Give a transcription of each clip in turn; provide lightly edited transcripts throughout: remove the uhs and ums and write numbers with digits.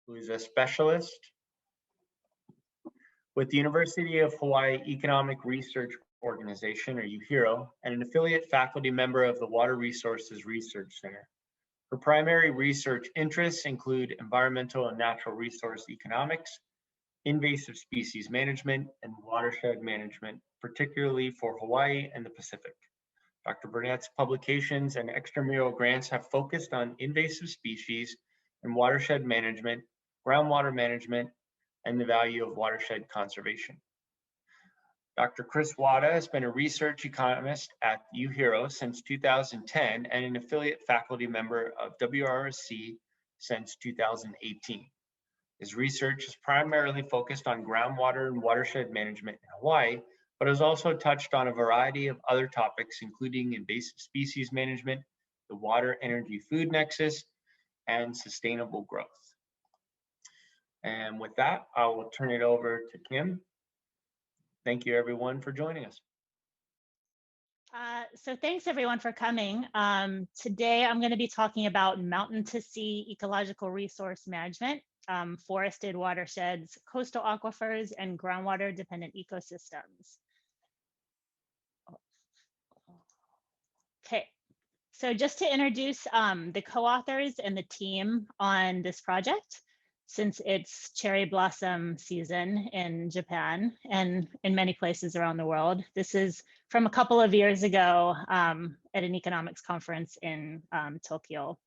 who is a specialist with the University of Hawaii Economic Research Organization, or UHERO, and an affiliate faculty member of the Water Resources Research Center. Her primary research interests include environmental and natural resource economics, invasive species management, and watershed management, particularly for Hawaii and the Pacific. Dr. Burnett's publications and extramural grants have focused on invasive species and watershed management, groundwater management, and the value of watershed conservation. Dr. Chris Wada has been a research economist at UHERO since 2010 and an affiliate faculty member of WRRC since 2018. His research is primarily focused on groundwater and watershed management in Hawaii, but has also touched on a variety of other topics, including invasive species management, the water energy food nexus, and sustainable growth. And with that, I will turn it over to Kim. Thank you everyone for joining us. So thanks everyone for coming. Today I'm going to be talking about mountain to sea ecological resource management, forested watersheds, coastal aquifers, and groundwater dependent ecosystems. Okay, so just to introduce the co-authors and the team on this project, since it's cherry blossom season in Japan and in many places around the world. This is from a couple of years ago at an economics conference in Tokyo.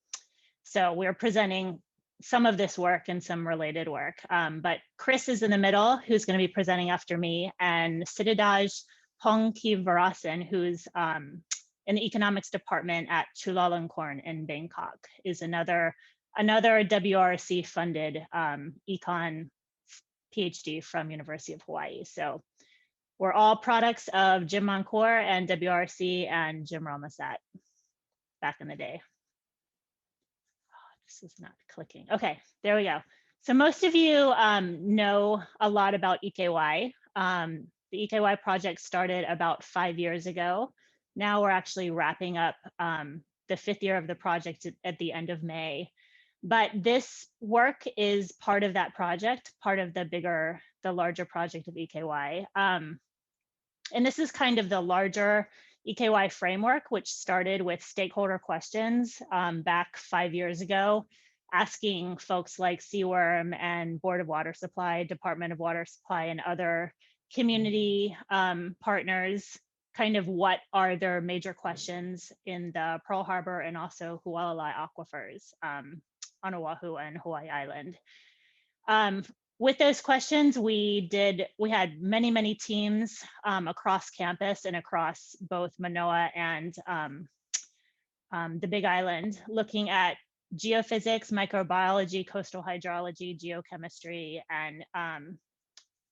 So we're presenting some of this work and some related work, but Chris is in the middle, who's going to be presenting after me, and Siddhaj Pongkivarasan, who's in the economics department at Chulalongkorn in Bangkok, is another WRRC funded econ PhD from University of Hawaii. So we're all products of Jim Moncor and WRRC and Jim Ramasat back in the day. Oh, this is not clicking. Okay, there we go. So most of you know a lot about EKY. The EKY project started about 5 years ago. Now we're actually wrapping up the 5th year of the project at the end of May. But this work is part of that project, part of the larger project of EKY. And this is kind of the larger EKY framework, which started with stakeholder questions back 5 years ago, asking folks like Seaworm and Board of Water Supply, Department of Water Supply, and other community partners, kind of what are their major questions in the Pearl Harbor and also Hualalai aquifers on Oahu and Hawai'i Island. With those questions, we had many teams across campus and across both Manoa and the Big Island, looking at geophysics, microbiology, coastal hydrology, geochemistry, and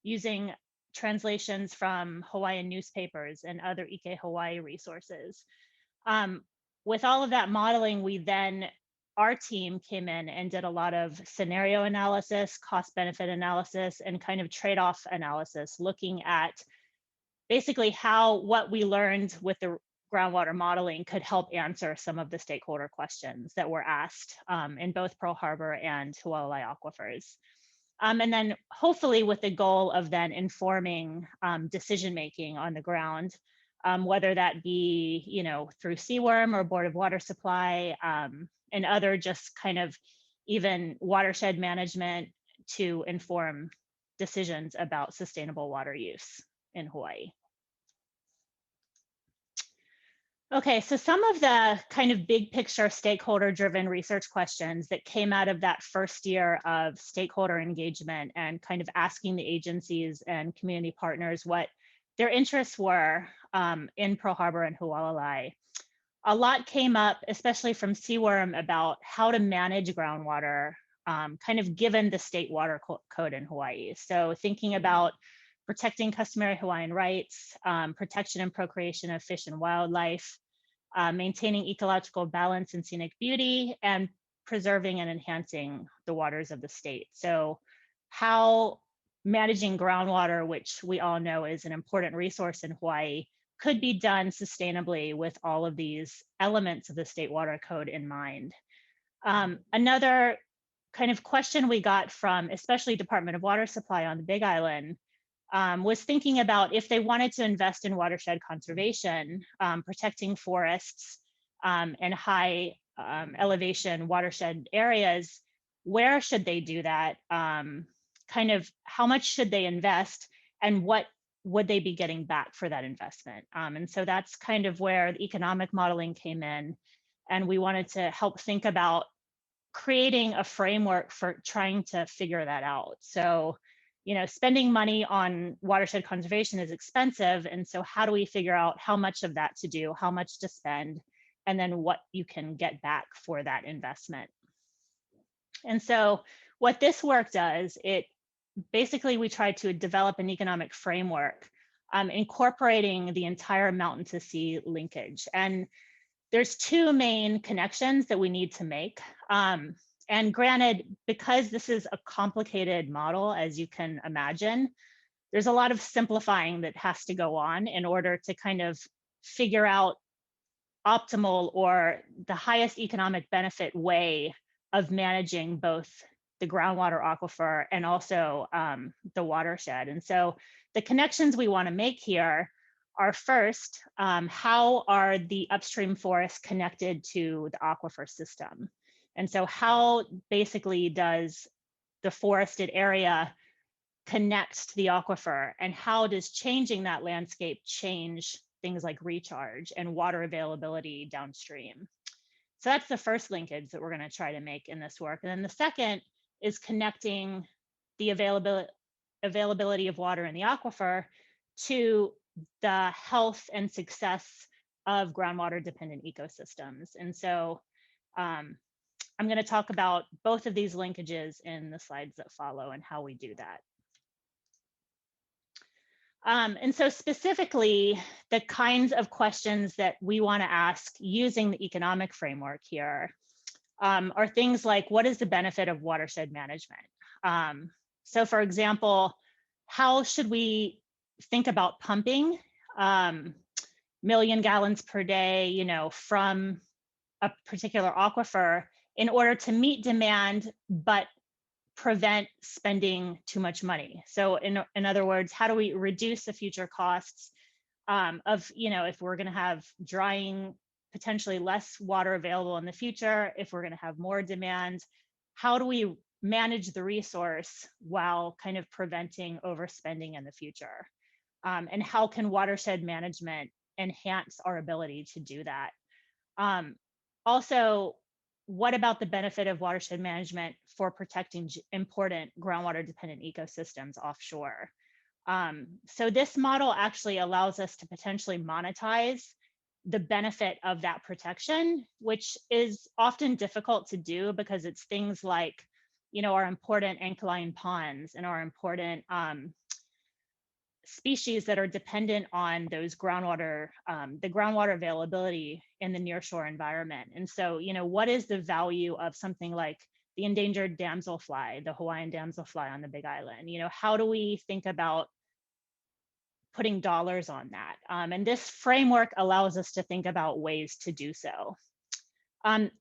using translations from Hawaiian newspapers and other Ike Hawaii resources. With all of that modeling, our team came in and did a lot of scenario analysis, cost benefit analysis, and kind of trade-off analysis, looking at basically what we learned with the groundwater modeling could help answer some of the stakeholder questions that were asked in both Pearl Harbor and Hualalai aquifers. And then hopefully with the goal of then informing decision-making on the ground, whether that be through Seaworm or Board of Water Supply, and other just kind of even watershed management to inform decisions about sustainable water use in Hawaii. Okay, so some of the kind of big picture stakeholder driven research questions that came out of that first year of stakeholder engagement and kind of asking the agencies and community partners what their interests were in Pearl Harbor and Hualalai. A lot came up, especially from Seaworm, about how to manage groundwater, kind of given the state water code in Hawaii. So thinking about protecting customary Hawaiian rights, protection and procreation of fish and wildlife, maintaining ecological balance and scenic beauty, and preserving and enhancing the waters of the state. So how managing groundwater, which we all know is an important resource in Hawaii, could be done sustainably with all of these elements of the state water code in mind. Another kind of question we got from especially Department of Water Supply on the Big Island was thinking about if they wanted to invest in watershed conservation, protecting forests and high elevation watershed areas, where should they do that? Kind of how much should they invest, and what would they be getting back for that investment? And so that's kind of where the economic modeling came in. And we wanted to help think about creating a framework for trying to figure that out. So, you know, spending money on watershed conservation is expensive. And so how do we figure out how much of that to do, how much to spend, and then what you can get back for that investment? And so what this work does, it basically, we tried to develop an economic framework incorporating the entire mountain to sea linkage. And there's two main connections that we need to make. And granted, because this is a complicated model, as you can imagine, there's a lot of simplifying that has to go on in order to kind of figure out optimal or the highest economic benefit way of managing both the groundwater aquifer and also the watershed. And so the connections we want to make here are first, how are the upstream forests connected to the aquifer system? And so how basically does the forested area connect to the aquifer, and how does changing that landscape change things like recharge and water availability downstream? So that's the first linkage that we're going to try to make in this work. And then the second is connecting the availability of water in the aquifer to the health and success of groundwater dependent ecosystems. And so I'm going to talk about both of these linkages in the slides that follow and how we do that. And so specifically, the kinds of questions that we want to ask using the economic framework here are things like, what is the benefit of watershed management? So for example, how should we think about pumping million gallons per day, you know, from a particular aquifer in order to meet demand, but prevent spending too much money? So in other words, how do we reduce the future costs of, you know, if we're going to have drying, potentially less water available in the future, if we're going to have more demand, how do we manage the resource while kind of preventing overspending in the future? And how can watershed management enhance our ability to do that? Also, what about the benefit of watershed management for protecting important groundwater dependent ecosystems offshore? So this model actually allows us to potentially monetize the benefit of that protection, which is often difficult to do because it's things like, you know, our important alkaline ponds and our important species that are dependent on those groundwater, the groundwater availability in the nearshore environment. And so, you know, what is the value of something like the endangered damselfly, the Hawaiian damselfly on the Big Island? You know, how do we think about putting dollars on that? And this framework allows us to think about ways to do so.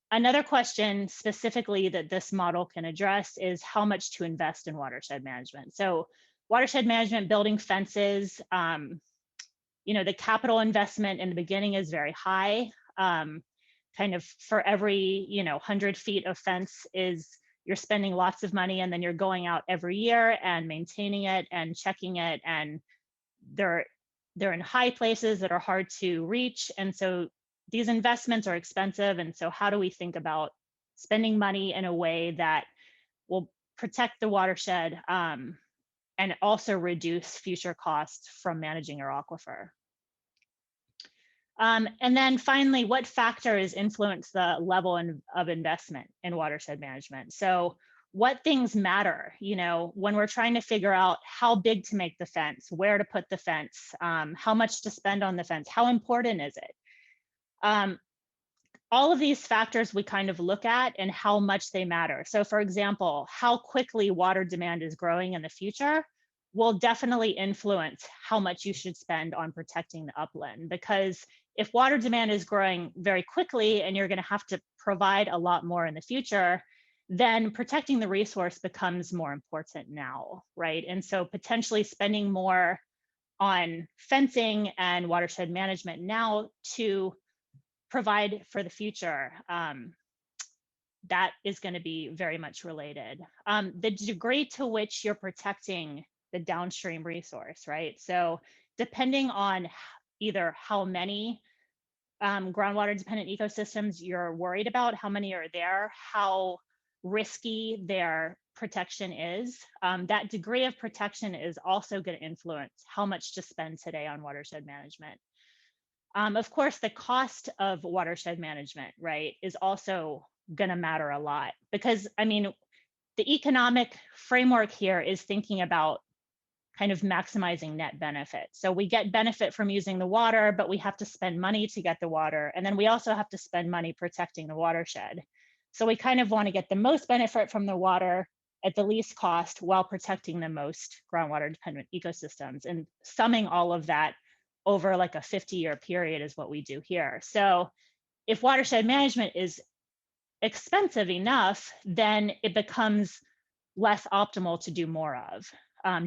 Another question specifically that this model can address is how much to invest in watershed management. So watershed management, building fences, you know, the capital investment in the beginning is very high. Kind of for every, you know, 100 feet of fence is, you're spending lots of money, and then you're going out every year and maintaining it and checking it. And they're in high places that are hard to reach. And so these investments are expensive. And so how do we think about spending money in a way that will protect the watershed and also reduce future costs from managing our aquifer? And then finally, what factors influence the level of investment in watershed management? So what things matter, you know, when we're trying to figure out how big to make the fence, where to put the fence, how much to spend on the fence, how important is it? All of these factors we kind of look at and how much they matter. So for example, how quickly water demand is growing in the future will definitely influence how much you should spend on protecting the upland. Because if water demand is growing very quickly and you're going to have to provide a lot more in the future, then protecting the resource becomes more important now, right? And so potentially spending more on fencing and watershed management now to provide for the future, that is going to be very much related. The degree to which you're protecting the downstream resource, right? So depending on either how many groundwater dependent ecosystems you're worried about, how many are there, how risky their protection is, that degree of protection is also going to influence how much to spend today on watershed management. Of course, the cost of watershed management, right, is also going to matter a lot, because I mean, the economic framework here is thinking about kind of maximizing net benefit. So we get benefit from using the water, but we have to spend money to get the water. And then we also have to spend money protecting the watershed. So we kind of want to get the most benefit from the water at the least cost while protecting the most groundwater dependent ecosystems, and summing all of that over like a 50-year period is what we do here. So if watershed management is expensive enough, then it becomes less optimal to do more of.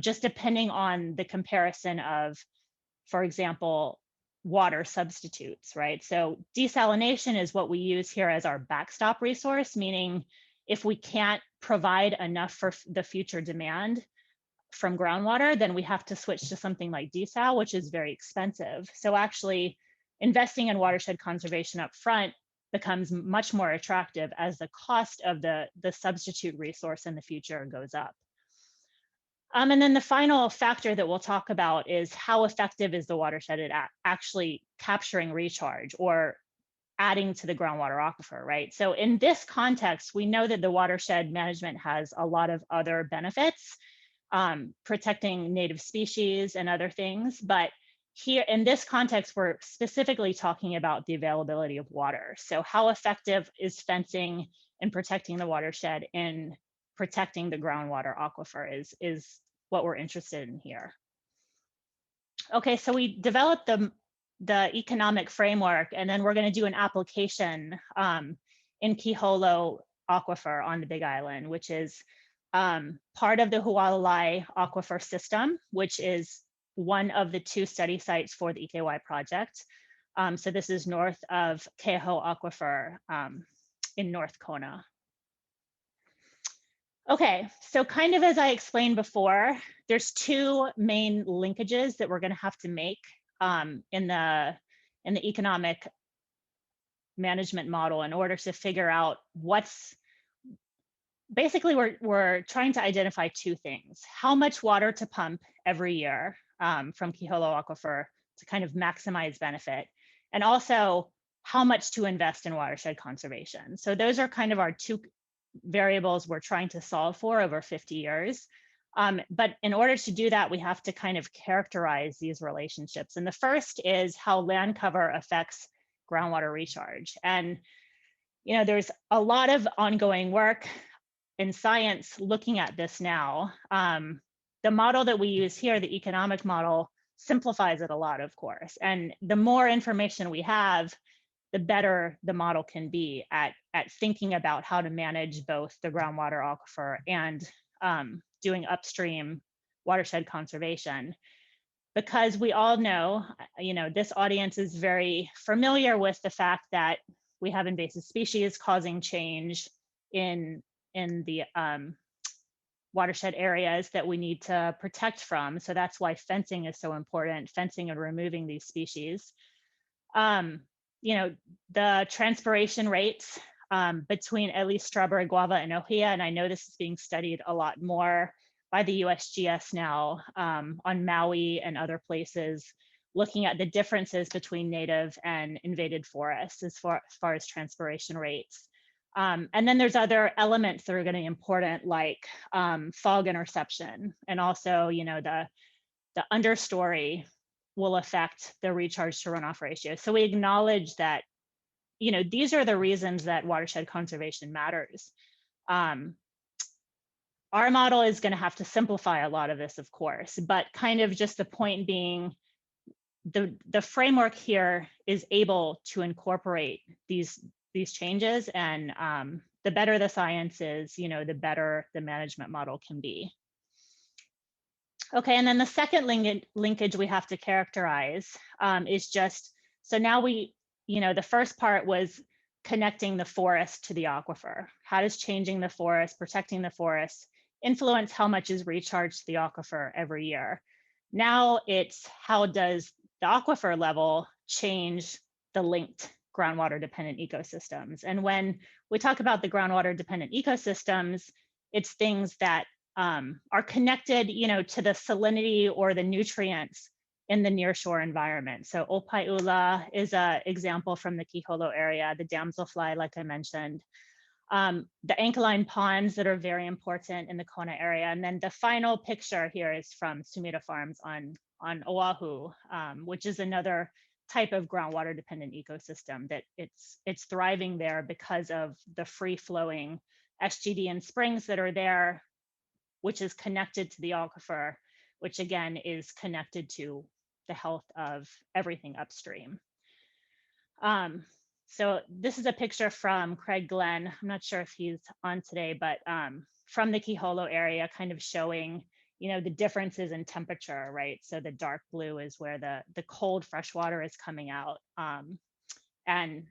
Just depending on the comparison of, for example, water substitutes, right? So desalination is what we use here as our backstop resource, meaning if we can't provide enough for the future demand from groundwater, then we have to switch to something like desal, which is very expensive. So actually investing in watershed conservation up front becomes much more attractive as the cost of the substitute resource in the future goes up. And then the final factor that we'll talk about is how effective is the watershed at actually capturing recharge or adding to the groundwater aquifer, right? So in this context, we know that the watershed management has a lot of other benefits, protecting native species and other things, but here in this context, we're specifically talking about the availability of water. So how effective is fencing and protecting the watershed in protecting the groundwater aquifer is what we're interested in here. Okay, so we developed the economic framework, and then we're going to do an application in Kīholo aquifer on the Big Island, which is part of the Hualalai aquifer system, which is one of the 2 study sites for the EKY project. So this is north of Kīholo aquifer in North Kona. Okay, so kind of as I explained before, there's 2 main linkages that we're going to have to make in the economic management model in order to figure out what's basically we're trying to identify 2 things: how much water to pump every year from Kīholo aquifer to kind of maximize benefit, and also how much to invest in watershed conservation. So those are kind of our 2 variables we're trying to solve for over 50 years. But in order to do that, we have to kind of characterize these relationships. And the first is how land cover affects groundwater recharge. And you know, there's a lot of ongoing work in science looking at this now. The model that we use here, the economic model, simplifies it a lot, of course. And the more information we have, the better the model can be at thinking about how to manage both the groundwater aquifer and doing upstream watershed conservation. Because we all know, you know, this audience is very familiar with the fact that we have invasive species causing change in the watershed areas that we need to protect from. So that's why fencing is so important, fencing and removing these species. You know, the transpiration rates between at least strawberry guava and ohia, and I know this is being studied a lot more by the USGS now on Maui and other places, looking at the differences between native and invaded forests as far as transpiration rates. And then there's other elements that are going to be important, like fog interception, and also, you know, the understory will affect the recharge to runoff ratio. So we acknowledge that, you know, these are the reasons that watershed conservation matters. Our model is going to have to simplify a lot of this, of course, but kind of just the point being, the framework here is able to incorporate these changes and the better the science is, the better the management model can be. Okay, and then the second linkage we have to characterize is just, so now the first part was connecting the forest to the aquifer. How does changing the forest, protecting the forest, influence how much is recharged to the aquifer every year? Now it's how does the aquifer level change the linked groundwater dependent ecosystems? And when we talk about the groundwater dependent ecosystems, it's things that are connected, to the salinity or the nutrients in the nearshore environment. So Opaiula is an example from the Kīholo area, the damselfly, like I mentioned, the ancholine ponds that are very important in the Kona area. And then the final picture here is from Sumida Farms on Oahu, which is another type of groundwater dependent ecosystem that it's thriving there because of the free flowing SGD and springs that are there, which is connected to the aquifer, which again is connected to the health of everything upstream. So this is a picture from Craig Glenn. I'm not sure if he's on today, but from the Kīholo area, kind of showing, the differences in temperature, right? So the dark blue is where the cold fresh water is coming out. And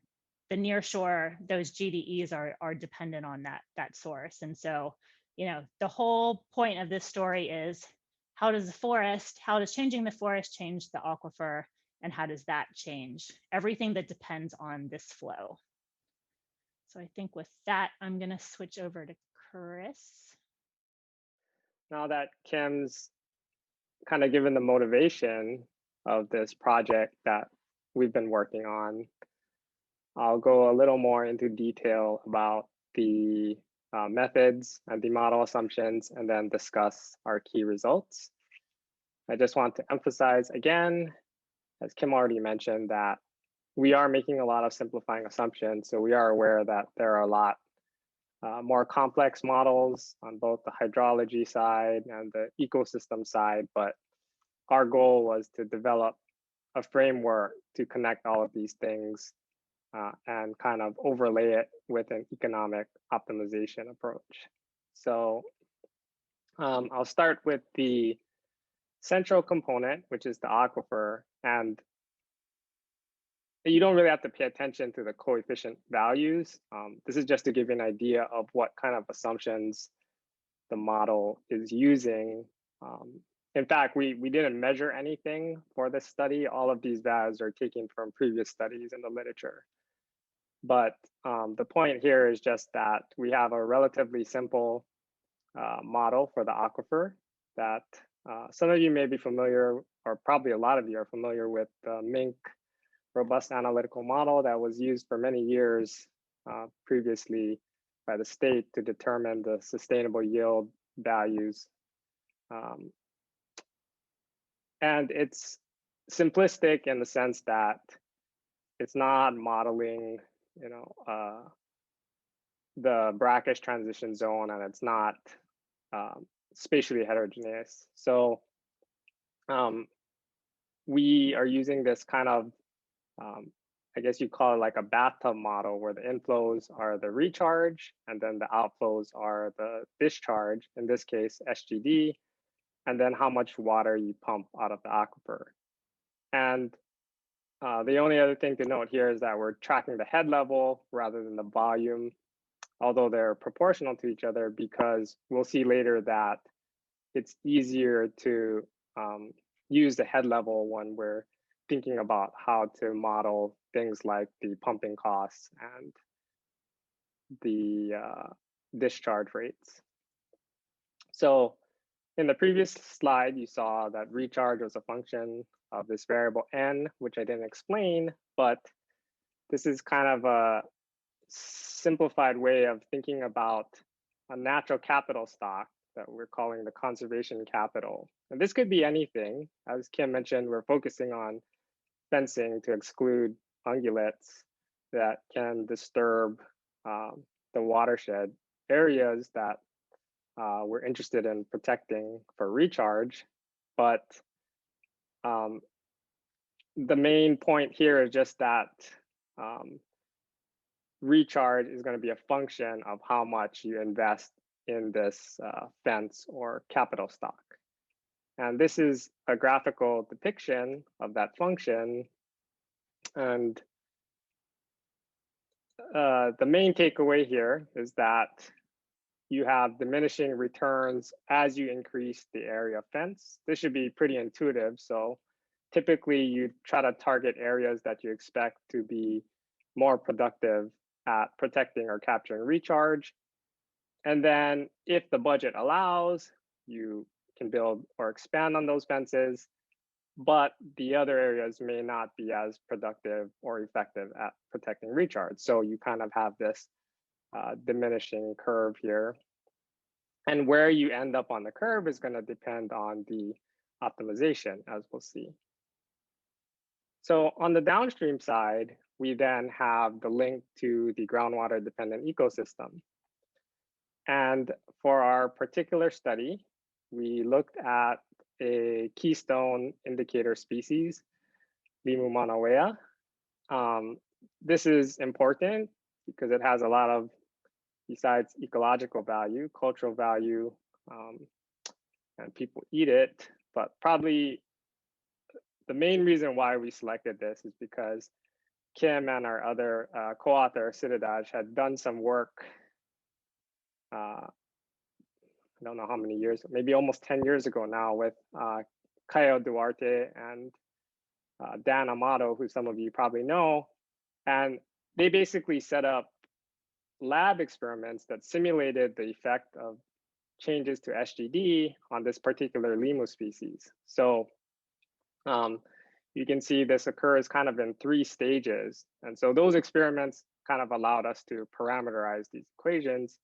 the nearshore, those GDEs are dependent on that source. And so, the whole point of this story is how does changing the forest change the aquifer, and how does that change everything that depends on this flow? So I think with that, I'm going to switch over to Chris. Now that Kim's kind of given the motivation of this project that we've been working on, I'll go a little more into detail about the methods and the model assumptions, and then discuss our key results. I just want to emphasize again, as Kim already mentioned, that we are making a lot of simplifying assumptions. So we are aware that there are a lot more complex models on both the hydrology side and the ecosystem side, but our goal was to develop a framework to connect all of these things and kind of overlay it with an economic optimization approach. So I'll start with the central component, which is the aquifer. And you don't really have to pay attention to the coefficient values. This is just to give you an idea of what kind of assumptions the model is using. In fact, we didn't measure anything for this study. All of these values are taken from previous studies in the literature. But the point here is just that we have a relatively simple model for the aquifer that some of you may be familiar, or probably a lot of you are familiar with the MINC robust analytical model that was used for many years previously by the state to determine the sustainable yield values. And it's simplistic in the sense that it's not modeling, the brackish transition zone, and it's not spatially heterogeneous. So we are using this kind of, I guess you call it like a bathtub model, where the inflows are the recharge and then the outflows are the discharge, in this case, SGD, and then how much water you pump out of the aquifer. And the only other thing to note here is that we're tracking the head level rather than the volume, although they're proportional to each other, because we'll see later that it's easier to use the head level when we're thinking about how to model things like the pumping costs and the discharge rates. So in the previous slide, you saw that recharge was a function of this variable n, which I didn't explain, but this is kind of a simplified way of thinking about a natural capital stock that we're calling the conservation capital. And this could be anything. As Kim mentioned, we're focusing on fencing to exclude ungulates that can disturb the watershed areas that we're interested in protecting for recharge. But the main point here is just that recharge is going to be a function of how much you invest in this fence or capital stock. And this is a graphical depiction of that function. And the main takeaway here is that you have diminishing returns as you increase the area of fence. This should be pretty intuitive. So typically you try to target areas that you expect to be more productive at protecting or capturing recharge. And then if the budget allows, you can build or expand on those fences, but the other areas may not be as productive or effective at protecting recharge. So you kind of have this diminishing curve here. And where you end up on the curve is going to depend on the optimization, as we'll see. So on the downstream side, we then have the link to the groundwater-dependent ecosystem. And for our particular study, we looked at a keystone indicator species, Limu manawea. This is important because it has a lot of, besides ecological value, cultural value, and people eat it, but probably the main reason why we selected this is because Kim and our other co-author, Siddharth, had done some work, I don't know how many years, maybe almost 10 years ago now, with Caio Duarte and Dan Amato, who some of you probably know. And they basically set up lab experiments that simulated the effect of changes to SGD on this particular Limu species. So you can see this occurs kind of in 3 stages. And so those experiments kind of allowed us to parameterize these equations,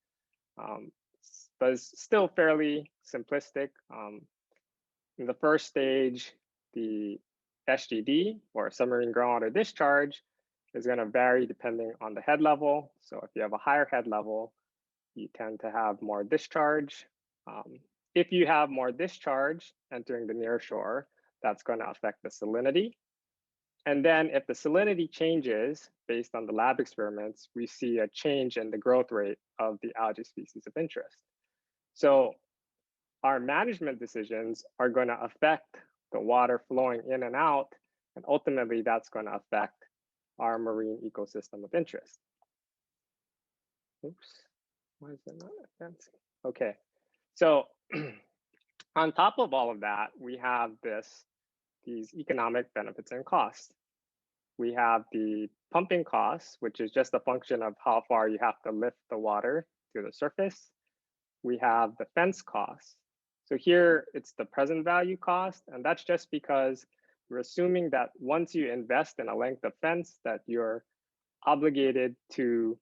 but it's still fairly simplistic. In the first stage, the SGD, or submarine groundwater discharge, is going to vary depending on the head level. So if you have a higher head level, you tend to have more discharge. If you have more discharge entering the nearshore, that's going to affect the salinity. And then if the salinity changes based on the lab experiments, we see a change in the growth rate of the algae species of interest. So our management decisions are going to affect the water flowing in and out, and ultimately that's going to affect our marine ecosystem of interest. Oops, why is it not advancing? Okay, so on top of all of that, we have these economic benefits and costs. We have the pumping costs, which is just a function of how far you have to lift the water to the surface. We have the fence costs. So here it's the present value cost, and that's just because we're assuming that once you invest in a length of fence, that you're obligated to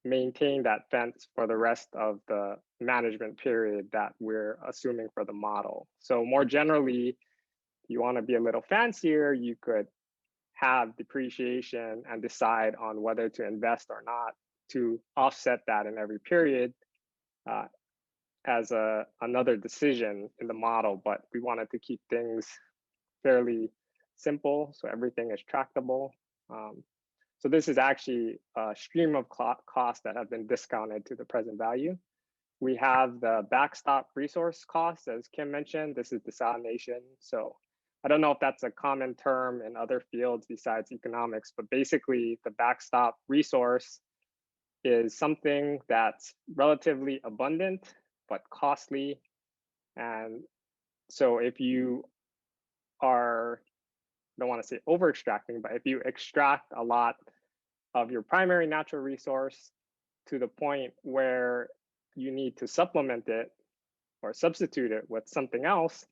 maintain that fence for the rest of the management period that we're assuming for the model. So more generally, if you want to be a little fancier, you could have depreciation and decide on whether to invest or not to offset that in every period as another decision in the model. But we wanted to keep things fairly simple, so everything is tractable. So this is actually a stream of costs that have been discounted to the present value. We have the backstop resource costs, as Kim mentioned. This is desalination. So I don't know if that's a common term in other fields besides economics, but basically the backstop resource is something that's relatively abundant but costly. And so if you are, I don't want to say over extracting, but if you extract a lot of your primary natural resource to the point where you need to supplement it or substitute it with something else,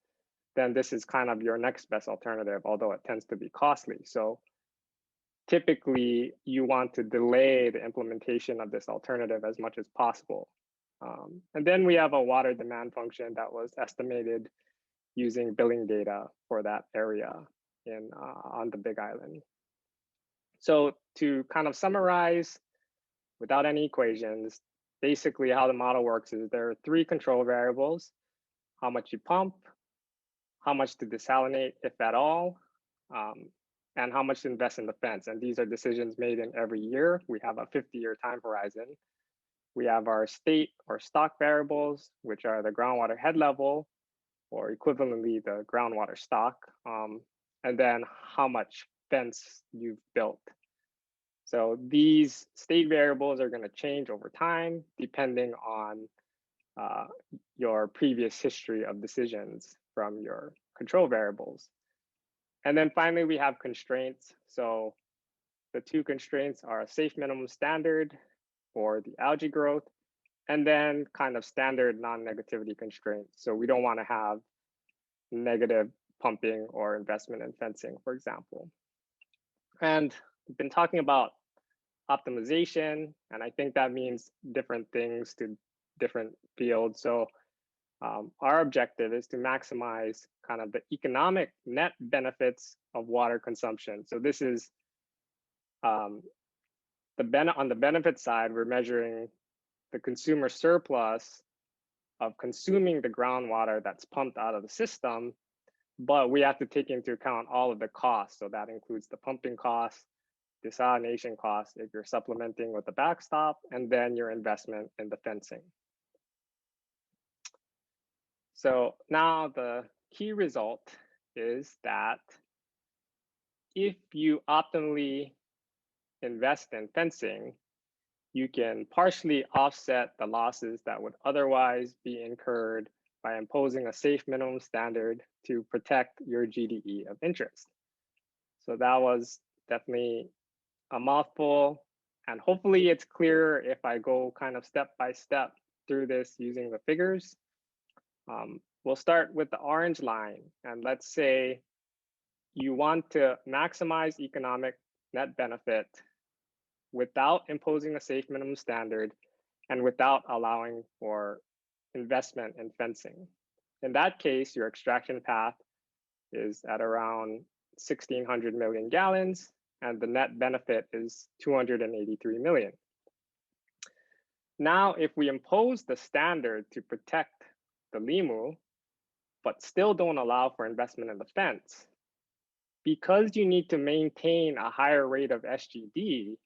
then this is kind of your next best alternative, although it tends to be costly. So typically you want to delay the implementation of this alternative as much as possible. And then we have a water demand function that was estimated using billing data for that area on the Big Island. So to kind of summarize, without any equations, basically how the model works is there are 3 control variables: how much you pump, how much to desalinate, if at all, and how much to invest in the fence. And these are decisions made in every year. We have a 50-year time horizon. We have our state or stock variables, which are the groundwater head level, or equivalently the groundwater stock, and then how much fence you've built. So these state variables are going to change over time depending on your previous history of decisions from your control variables. And then finally, we have constraints. So the two constraints are a safe minimum standard for the algae growth, and then kind of standard non-negativity constraints. So we don't want to have negative pumping or investment in fencing, for example. And we've been talking about optimization, and I think that means different things to different fields. So our objective is to maximize kind of the economic net benefits of water consumption. So this is on the benefit side, we're measuring the consumer surplus of consuming the groundwater that's pumped out of the system, but we have to take into account all of the costs. So that includes the pumping costs, desalination costs if you're supplementing with the backstop, and then your investment in the fencing. So now the key result is that if you optimally invest in fencing, you can partially offset the losses that would otherwise be incurred by imposing a safe minimum standard to protect your GDE of interest. So that was definitely a mouthful, and hopefully it's clearer if I go kind of step by step through this using the figures. We'll start with the orange line, and let's say you want to maximize economic net benefit without imposing a safe minimum standard and without allowing for investment in fencing. In that case, your extraction path is at around 1,600 million gallons, and the net benefit is 283 million. Now, if we impose the standard to protect the limu, but still don't allow for investment in the fence, because you need to maintain a higher rate of SGD,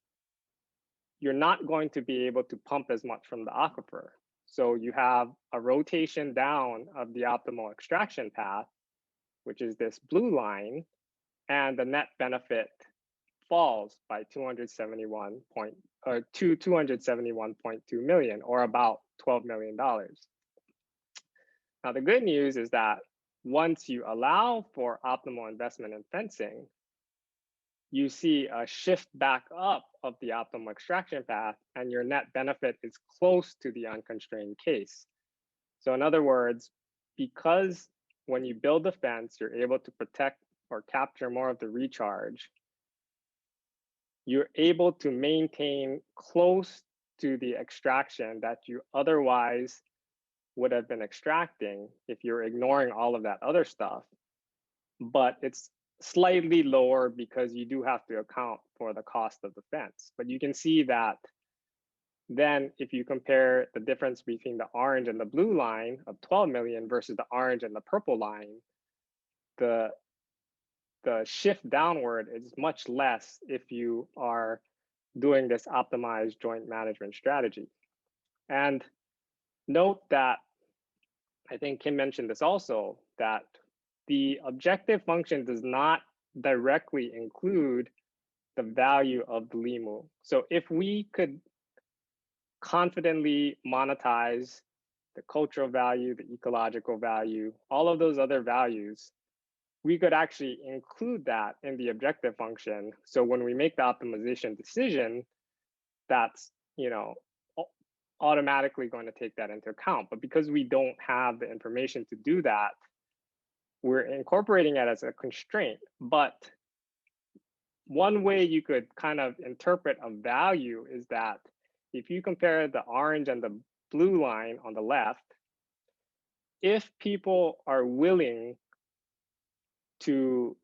you're not going to be able to pump as much from the aquifer. So you have a rotation down of the optimal extraction path, which is this blue line, and the net benefit falls by 271.2 million, or about $12 million. Now, the good news is that once you allow for optimal investment in fencing, you see a shift back up of the optimal extraction path, and your net benefit is close to the unconstrained case. So in other words, because when you build the fence, you're able to protect or capture more of the recharge, you're able to maintain close to the extraction that you otherwise would have been extracting if you're ignoring all of that other stuff. But it's slightly lower because you do have to account for the cost of the fence. But you can see that then if you compare the difference between the orange and the blue line of 12 million versus the orange and the purple line, the shift downward is much less if you are doing this optimized joint management strategy. And note that, I think Kim mentioned this also, that the objective function does not directly include the value of the limu. So if we could confidently monetize the cultural value, the ecological value, all of those other values, we could actually include that in the objective function. So when we make the optimization decision, that's, automatically going to take that into account. But because we don't have the information to do that, we're incorporating it as a constraint. But one way you could kind of interpret a value is that if you compare the orange and the blue line on the left, if people are willing to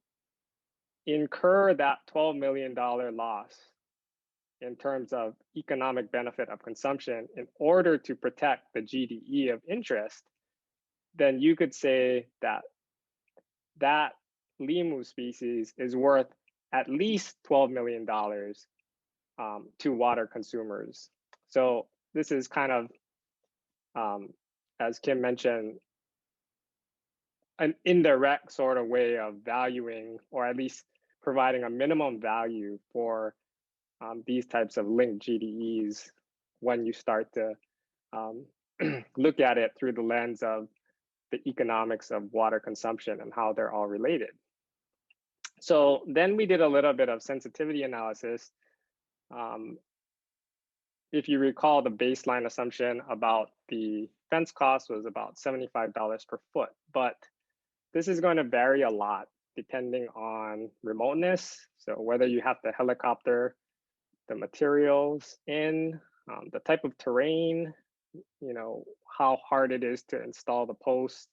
incur that $12 million loss in terms of economic benefit of consumption in order to protect the GDE of interest, then you could say that that limu species is worth at least $12 million to water consumers. So this is kind of, as Kim mentioned, an indirect sort of way of valuing, or at least providing a minimum value for these types of linked GDEs when you start to look at it through the lens of the economics of water consumption and how they're all related. So then we did a little bit of sensitivity analysis. If you recall, the baseline assumption about the fence cost was about $75 per foot, but this is going to vary a lot depending on remoteness. So whether you have to helicopter the materials in, the type of terrain, you know, how hard it is to install the post,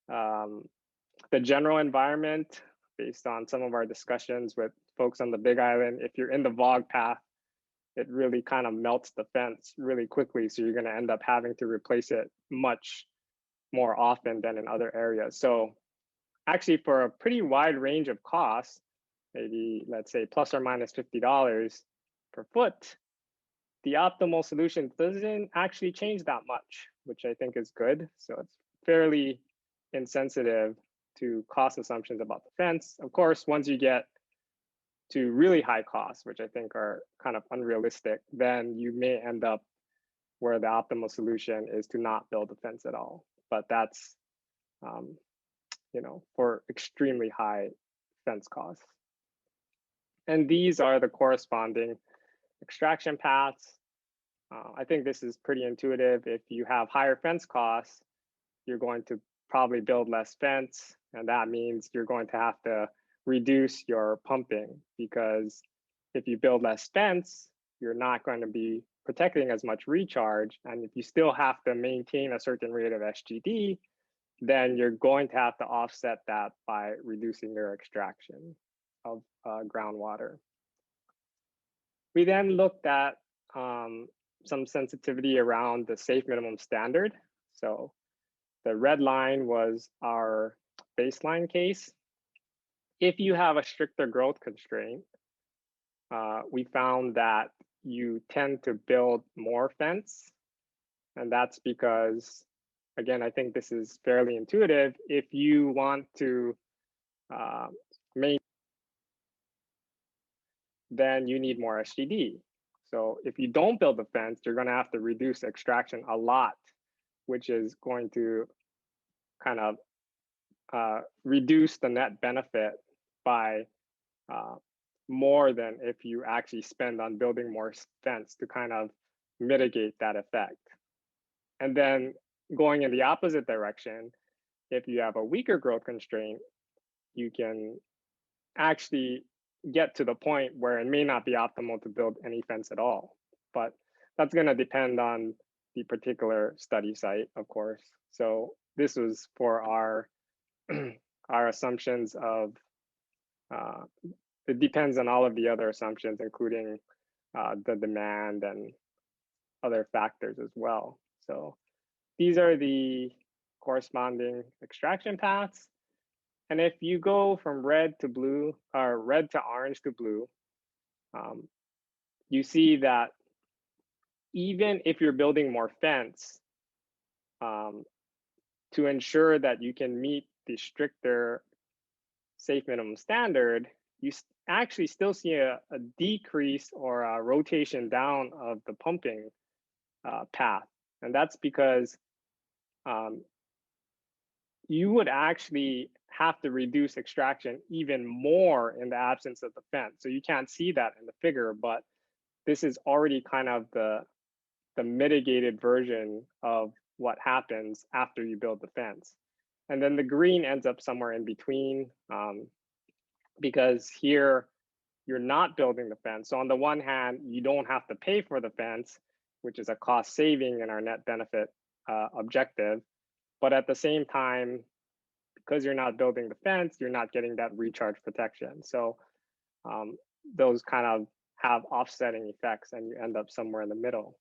the general environment, based on some of our discussions with folks on the Big Island. If you're in the VOG path, it really kind of melts the fence really quickly. So you're going to end up having to replace it much more often than in other areas. So actually, for a pretty wide range of costs, maybe let's say plus or minus $50 per foot, the optimal solution doesn't actually change that much, which I think is good. So it's fairly insensitive to cost assumptions about the fence. Of course, once you get to really high costs, which I think are kind of unrealistic, then you may end up where the optimal solution is to not build a fence at all. But that's, you know, for extremely high fence costs. And these are the corresponding extraction paths. I think this is pretty intuitive. If you have higher fence costs, you're going to probably build less fence, and that means you're going to have to reduce your pumping, because if you build less fence, you're not going to be protecting as much recharge. And if you still have to maintain a certain rate of SGD, then you're going to have to offset that by reducing your extraction of groundwater. We then looked at some sensitivity around the safe minimum standard. So the red line was our baseline case. If you have a stricter growth constraint, we found that you tend to build more fence. And that's because, again, I think this is fairly intuitive. If you want to maintain, then you need more SGD. So if you don't build the fence, you're going to have to reduce extraction a lot, which is going to kind of reduce the net benefit by more than if you actually spend on building more fence to kind of mitigate that effect. And then going in the opposite direction, if you have a weaker growth constraint, you can actually get to the point where it may not be optimal to build any fence at all. But that's going to depend on the particular study site, of course. So this was for our our assumptions of, it depends on all of the other assumptions, including the demand and other factors as well. So these are the corresponding extraction paths. And if you go from red to blue, or red to orange to blue, you see that even if you're building more fence, to ensure that you can meet the stricter safe minimum standard, you actually still see a decrease or a rotation down of the pumping path. And that's because you would actually have to reduce extraction even more in the absence of the fence. So you can't see that in the figure, but this is already kind of the mitigated version of what happens after you build the fence. And then the green ends up somewhere in between, because here you're not building the fence. So on the one hand, you don't have to pay for the fence, which is a cost saving in our net benefit objective. But at the same time, because you're not building the fence, you're not getting that recharge protection. So those kind of have offsetting effects, and you end up somewhere in the middle.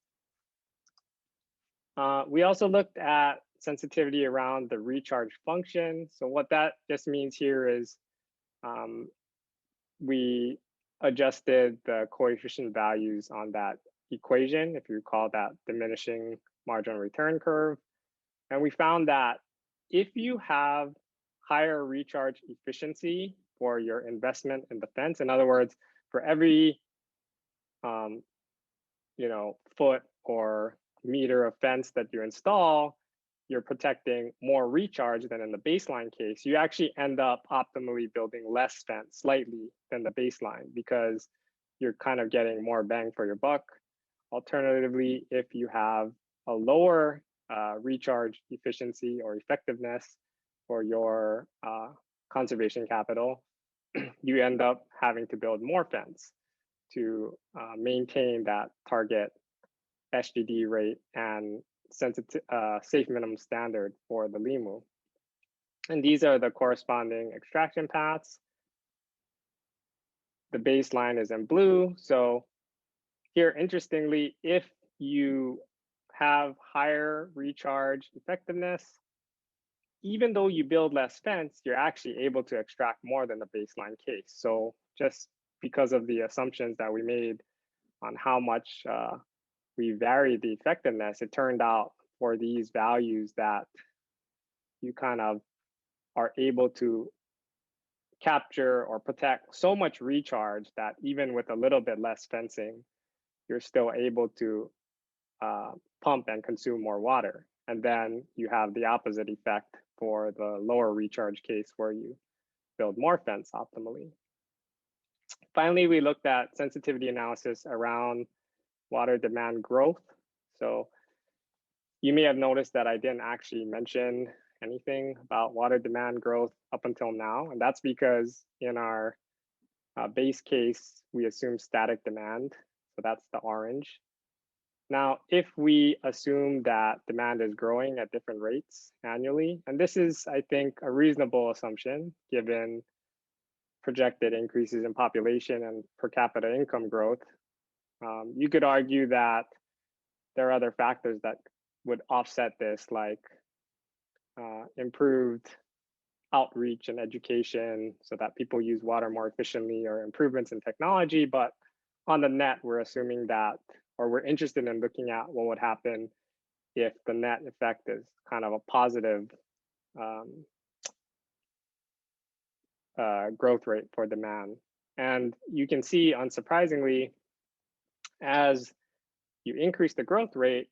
We also looked at sensitivity around the recharge function. So what that just means here is we adjusted the coefficient values on that equation, if you recall that diminishing marginal return curve. And we found that if you have higher recharge efficiency for your investment in the fence, in other words, for every foot or meter of fence that you install, you're protecting more recharge than in the baseline case. You actually end up optimally building less fence slightly than the baseline because you're kind of getting more bang for your buck. Alternatively, if you have a lower recharge efficiency or effectiveness for your conservation capital, you end up having to build more fence to maintain that target SGD rate and safe minimum standard for the limu. And these are the corresponding extraction paths. The baseline is in blue. So here, interestingly, if you have higher recharge effectiveness, even though you build less fence, you're actually able to extract more than the baseline case. So just because of the assumptions that we made on how much we varied the effectiveness, it turned out for these values that you kind of are able to capture or protect so much recharge that even with a little bit less fencing, you're still able to pump and consume more water. And then you have the opposite effect for the lower recharge case where you build more fence optimally. Finally, we looked at sensitivity analysis around water demand growth. So you may have noticed that I didn't actually mention anything about water demand growth up until now. And that's because in our base case, we assume static demand. So that's the orange. Now, if we assume that demand is growing at different rates annually, and this is, I think, a reasonable assumption given projected increases in population and per capita income growth, you could argue that there are other factors that would offset this, like improved outreach and education so that people use water more efficiently, or improvements in technology. But on the net, we're assuming that, or we're interested in looking at what would happen if the net effect is kind of a positive growth rate for demand. And you can see, unsurprisingly, as you increase the growth rate,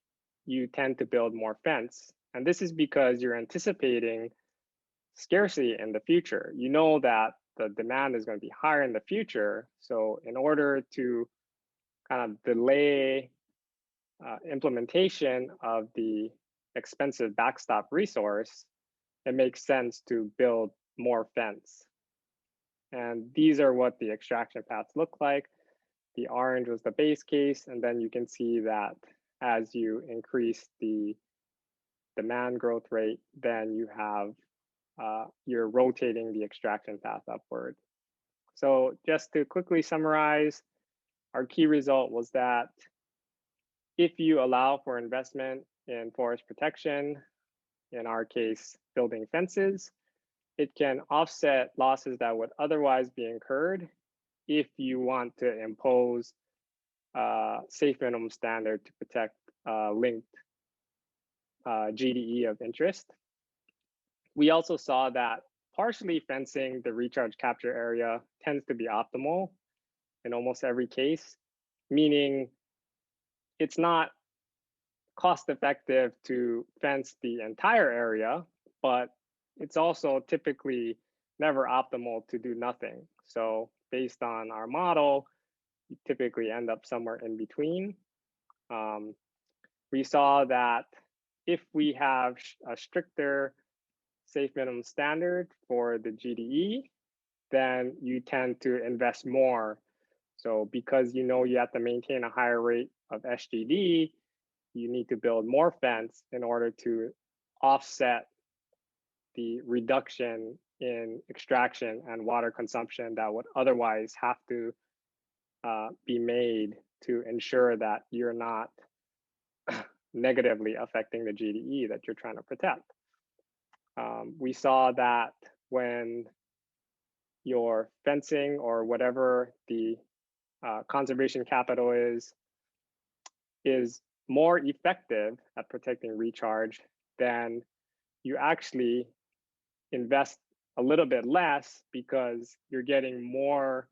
you tend to build more fence. And this is because you're anticipating scarcity in the future. You know that the demand is going to be higher in the future. So in order to kind of delay implementation of the expensive backstop resource, it makes sense to build more fence. And these are what the extraction paths look like. The orange was the base case, and then you can see that as you increase the demand growth rate, then you have, you're rotating the extraction path upward. So just to quickly summarize, our key result was that if you allow for investment in forest protection, in our case, building fences, it can offset losses that would otherwise be incurred if you want to impose safe minimum standard to protect linked GDE of interest. We also saw that partially fencing the recharge capture area tends to be optimal in almost every case, meaning it's not cost effective to fence the entire area, but it's also typically never optimal to do nothing. So based on our model, you typically end up somewhere in between. We saw that if we have a stricter safe minimum standard for the GDE, then you tend to invest more. So because you know you have to maintain a higher rate of SGD, you need to build more fence in order to offset the reduction in extraction and water consumption that would otherwise have to be made to ensure that you're not negatively affecting the GDE that you're trying to protect. We saw that when your fencing or whatever the conservation capital is more effective at protecting recharge, then you actually invest a little bit less because you're getting more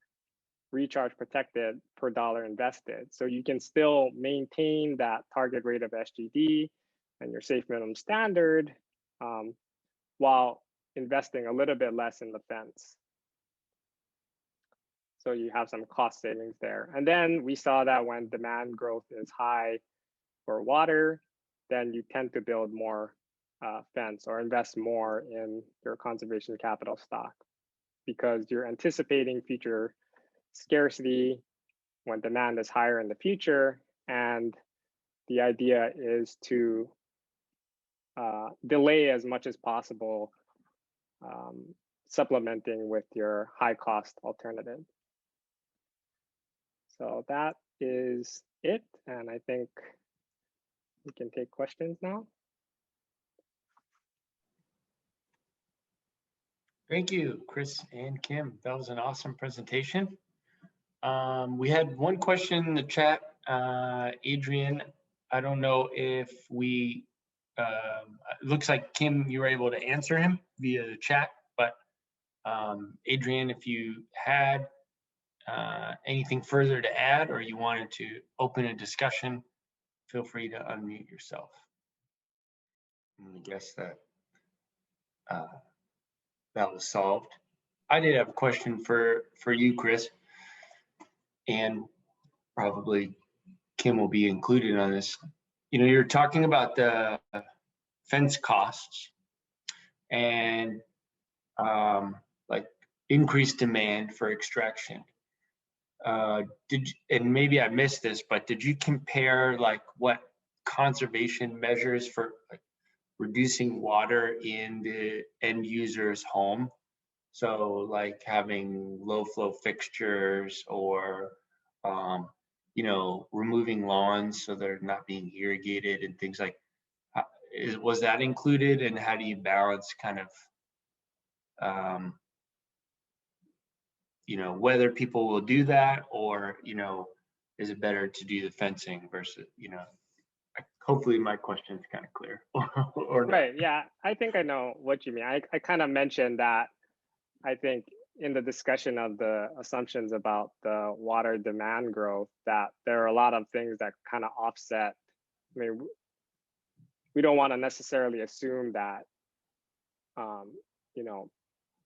recharge protected per dollar invested. So you can still maintain that target rate of SGD and your safe minimum standard while investing a little bit less in the fence. So you have some cost savings there. And then we saw that when demand growth is high for water, then you tend to build more fence or invest more in your conservation capital stock because you're anticipating future scarcity when demand is higher in the future. And the idea is to delay as much as possible supplementing with your high cost alternative. So that is it. And I think we can take questions now. Thank you, Chris and Kim. That was an awesome presentation. We had one question in the chat, Adrian. I don't know if we, it looks like Kim, you were able to answer him via the chat, but Adrian, if you had anything further to add or you wanted to open a discussion, feel free to unmute yourself. I guess that that was solved. I did have a question for you, Chris, and probably Kim will be included on this. You know, you're talking about the fence costs and like increased demand for extraction. And maybe I missed this, but did you compare like what conservation measures for like reducing water in the end user's home? So like having low flow fixtures or, you know, removing lawns so they're not being irrigated and things like, was that included? And how do you balance kind of, you know, whether people will do that or, you know, is it better to do the fencing versus, you know, hopefully my question is kind of clear. Or right, yeah, I think I know what you mean. I kind of mentioned that, I think in the discussion of the assumptions about the water demand growth, that there are a lot of things that kind of offset. I mean, we don't want to necessarily assume that, you know,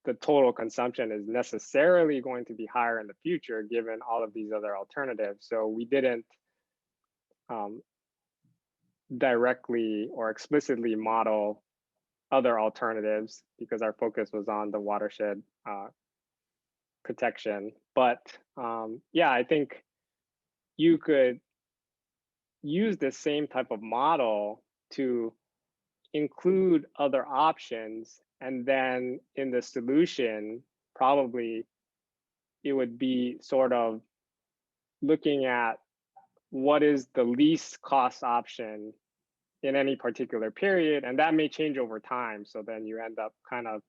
the total consumption is necessarily going to be higher in the future, given all of these other alternatives. So we didn't directly or explicitly model other alternatives because our focus was on the watershed protection. But yeah, I think you could use the same type of model to include other options, and then in the solution, probably it would be sort of looking at what is the least cost option in any particular period, and that may change over time. So then you end up kind of,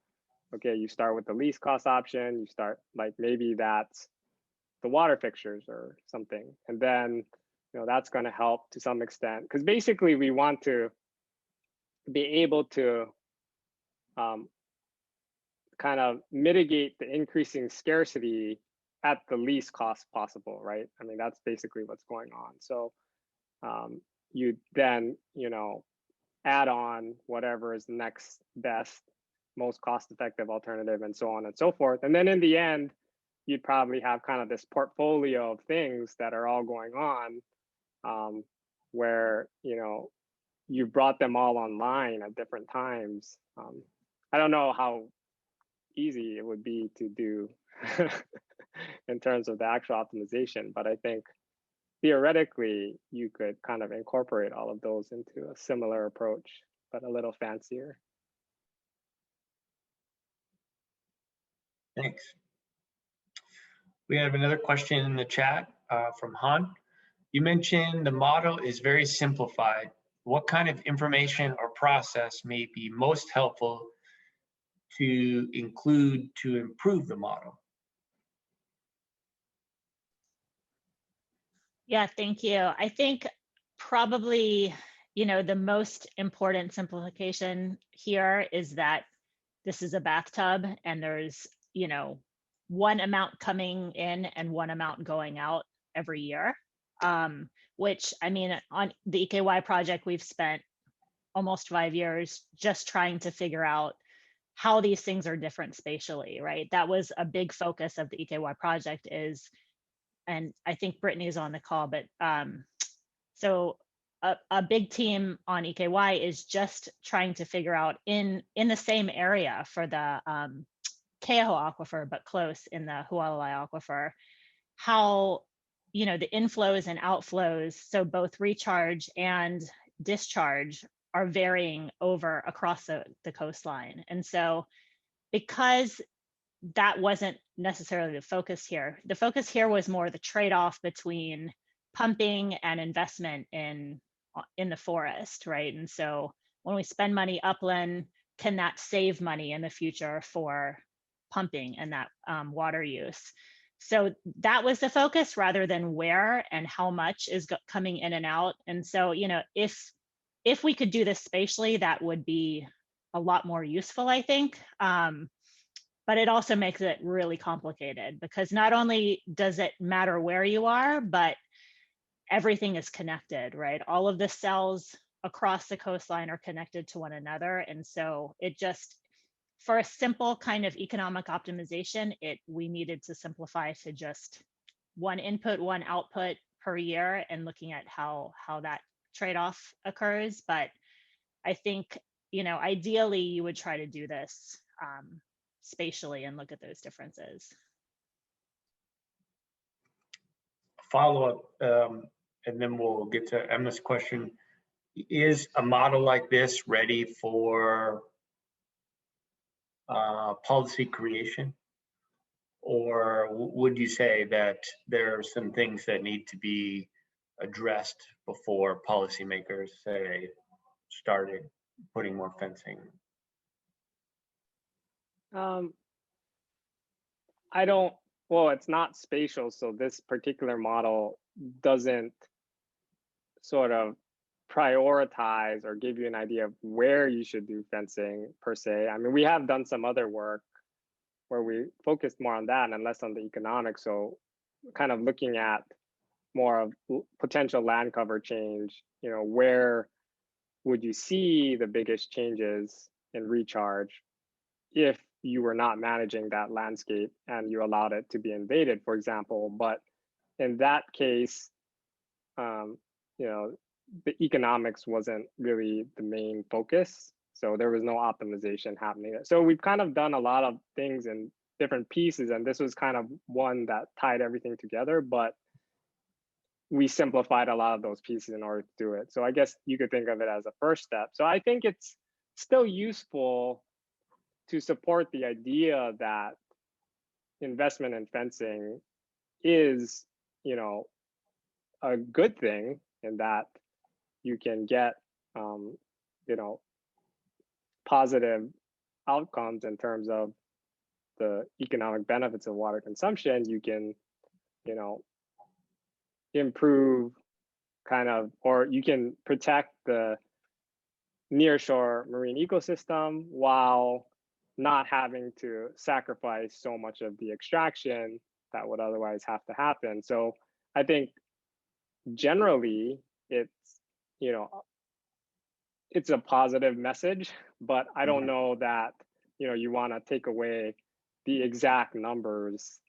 okay, you start with the least cost option, you start like maybe that's the water fixtures or something, and then you know that's going to help to some extent, because basically we want to be able to kind of mitigate the increasing scarcity at the least cost possible, right? I mean, that's basically what's going on. So you then, you know, add on whatever is the next best, most cost-effective alternative, and so on and so forth. And then in the end, you'd probably have kind of this portfolio of things that are all going on, where, you know, you brought them all online at different times. I don't know how easy it would be to do in terms of the actual optimization, but I think theoretically you could kind of incorporate all of those into a similar approach, but a little fancier. Thanks. We have another question in the chat from Han. You mentioned the model is very simplified. What kind of information or process may be most helpful to include to improve the model? Yeah, thank you. I think probably, the most important simplification here is that this is a bathtub and there's, one amount coming in and one amount going out every year. Which, I mean, on the EKY project, we've spent almost 5 years just trying to figure out how these things are different spatially, right? That was a big focus of the EKY project is, and I think Brittany is on the call, but so a big team on EKY is just trying to figure out in the same area for the Kīholo aquifer, but close in the Hualalai aquifer, how, the inflows and outflows, so both recharge and discharge are varying over across the coastline. And so because that wasn't necessarily the focus here. The focus here was more the trade-off between pumping and investment in the forest, right? And so when we spend money upland, can that save money in the future for pumping and that water use? So that was the focus rather than where and how much is coming in and out. And so, if we could do this spatially, that would be a lot more useful, I think. But it also makes it really complicated because not only does it matter where you are, but everything is connected, right? All of the cells across the coastline are connected to one another. And so it just, for a simple kind of economic optimization, we needed to simplify to just one input, one output per year and looking at how that trade-off occurs. But I think, ideally you would try to do this spatially and look at those differences. Follow up, and then we'll get to Emma's question. Is a model like this ready for policy creation? Or would you say that there are some things that need to be addressed before policymakers say started putting more fencing? Well, it's not spatial, so this particular model doesn't sort of prioritize or give you an idea of where you should do fencing per se. I mean, we have done some other work where we focused more on that and less on the economics. So kind of looking at more of potential land cover change, where would you see the biggest changes in recharge if you were not managing that landscape and you allowed it to be invaded, for example. But in that case, the economics wasn't really the main focus. So there was no optimization happening. So we've kind of done a lot of things in different pieces, and this was kind of one that tied everything together, but we simplified a lot of those pieces in order to do it. So I guess you could think of it as a first step. So I think it's still useful to support the idea that investment in fencing is, a good thing in that you can get, positive outcomes in terms of the economic benefits of water consumption. You can, improve or you can protect the nearshore marine ecosystem while not having to sacrifice so much of the extraction that would otherwise have to happen. So I think generally it's, it's a positive message, but I don't know that, you want to take away the exact numbers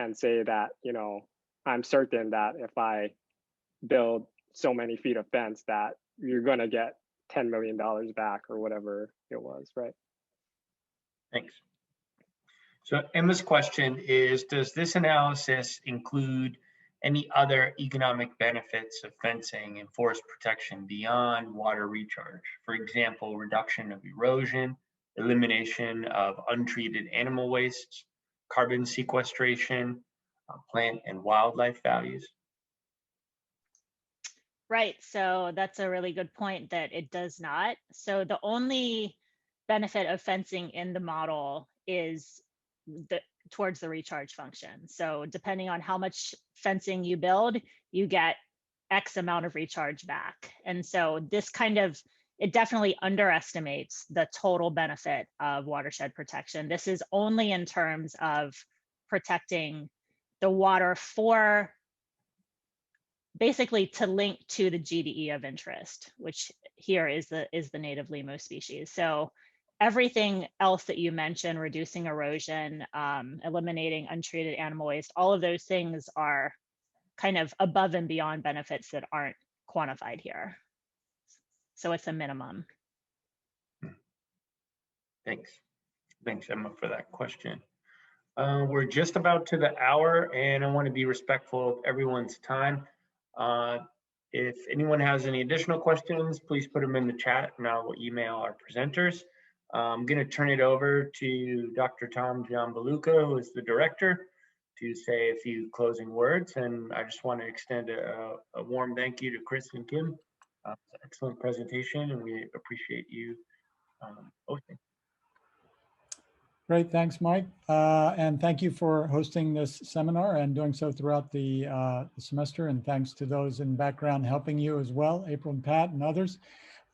and say that, I'm certain that if I build so many feet of fence that you're going to get $10 million back or whatever it was, right? Thanks. So Emma's question is, does this analysis include any other economic benefits of fencing and forest protection beyond water recharge? For example, reduction of erosion, elimination of untreated animal wastes, carbon sequestration, plant and wildlife values? Right, so that's a really good point that it does not. So the only benefit of fencing in the model is towards the recharge function. So depending on how much fencing you build, you get X amount of recharge back. And so this kind of, it definitely underestimates the total benefit of watershed protection. This is only in terms of protecting the water for basically to link to the GDE of interest, which here is the native Limo species. So everything else that you mentioned, reducing erosion, eliminating untreated animal waste, all of those things are kind of above and beyond benefits that aren't quantified here. So it's a minimum. Thanks. Thanks, Emma, for that question. We're just about to the hour, and I want to be respectful of everyone's time. If anyone has any additional questions, please put them in the chat, and I will email our presenters. I'm going to turn it over to Dr. Tom Gianbaluca, who is the director, to say a few closing words. And I just want to extend a warm thank you to Chris and Kim. Excellent presentation, and we appreciate you hosting. Great, thanks, Mike. And thank you for hosting this seminar and doing so throughout the semester. And thanks to those in background helping you as well, April and Pat and others.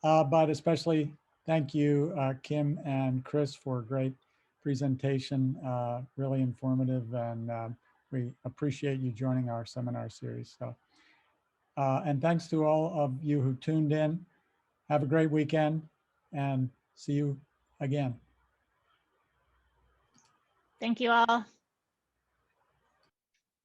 But especially thank you, Kim and Chris, for a great presentation, really informative. And we appreciate you joining our seminar series. So, and thanks to all of you who tuned in. Have a great weekend and see you again. Thank you all.